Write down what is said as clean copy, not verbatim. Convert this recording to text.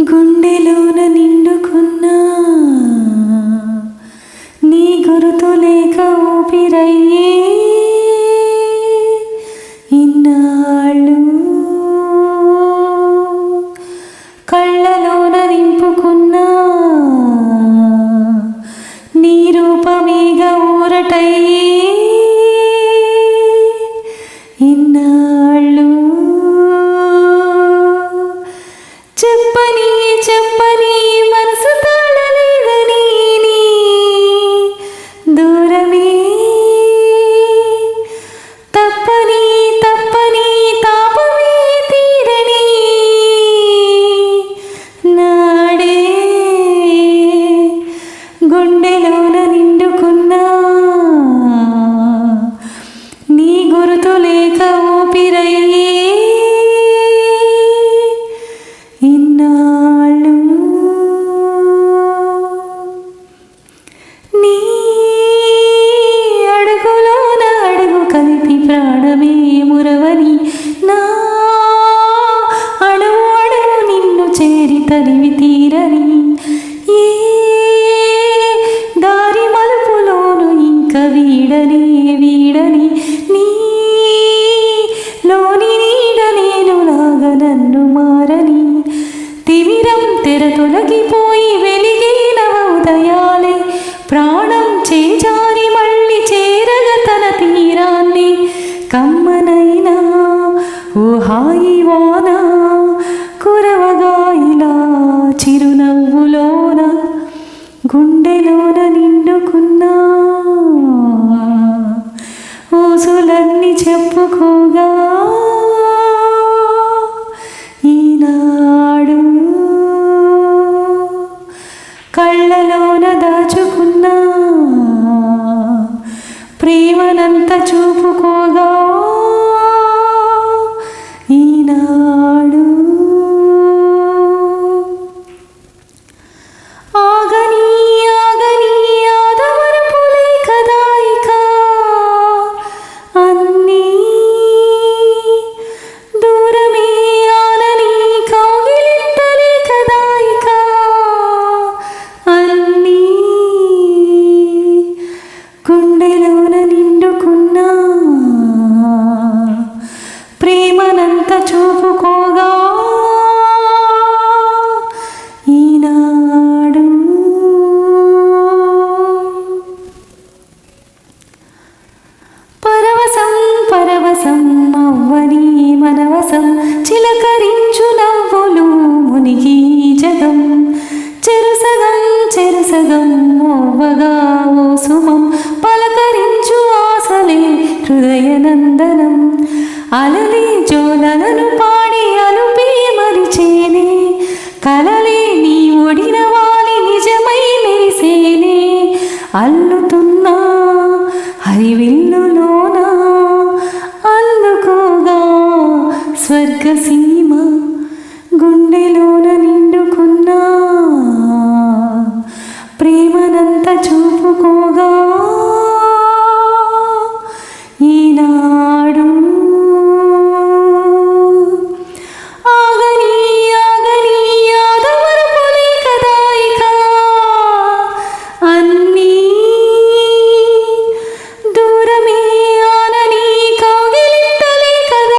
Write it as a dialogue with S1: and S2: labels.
S1: గుండెలోన నిండుకున్నా నీ గురుతు లేక ఊపిరయ్యే ఇన్నాళ్ళు కళ్ళలోన నింపుకున్నా నీ రూపమేగ ఊరటయ్యే ఇన్నాళ్ళు చెప్పని చెప్పని మనసు తాళలేదని నీ దూరమే తప్పని తప్పని తాపమే తీరని నాడే గుండెలోన నిండుకున్నా నీ గురుతు లేక ఊపిరయ్యే ఇన్నాళ్ళు నీ అడుగులోన అడుగు కలిపి ప్రాణమే మురవని నా అడుగు అడుగు నిన్ను చేరి తరివి తీరని ఏ దారి మలుపులోను ఇంక వీడని నీ లోని నీడ నేను లాగా నన్ను మారని తిమిరం తెర తొలగిపోయి వెలిగే నవ ఉదయాలే ప్రాణం చేజారి మళ్ళీ చేరగ తన తీరాన్ని కమ్మనైనా ఓ హాయి వాన కురవగా ఇలా చిరునవ్వులోన గుండెలోన నిండుకున్నా ఊసులన్నీ చెప్పుకోగా ఈనాడు కళ్ళలోన దాచుకున్నా ప్రేమనంత చూపుకోగా ఈనాడు ఆగని ఆగని ఆదమరపులే కదా ఇక అన్నీ దూరమే ఆనని కౌగిలింతలే కదా ఇక అన్నీ గుండెలోన నిండుకున్నా ప్రేమనంత చూపుకోగా ఈనాడు పరవశం పరవశం అవ్వని మనవసం చిలకరించు నవ్వులు మునిగి జగం చెరుసగం చెరుసగం ఓవగా ఓ సుమం పలకరించు ఆశలే హృదయనందనం అలలే జోలలను పాడి అలుపే మరిచేనే కలలే నీ ఒడిన వాలి నిజమై మెరిసేనే అల్లుతున్నా హరివిల్లులోన అందుకోగా స్వర్గసీమ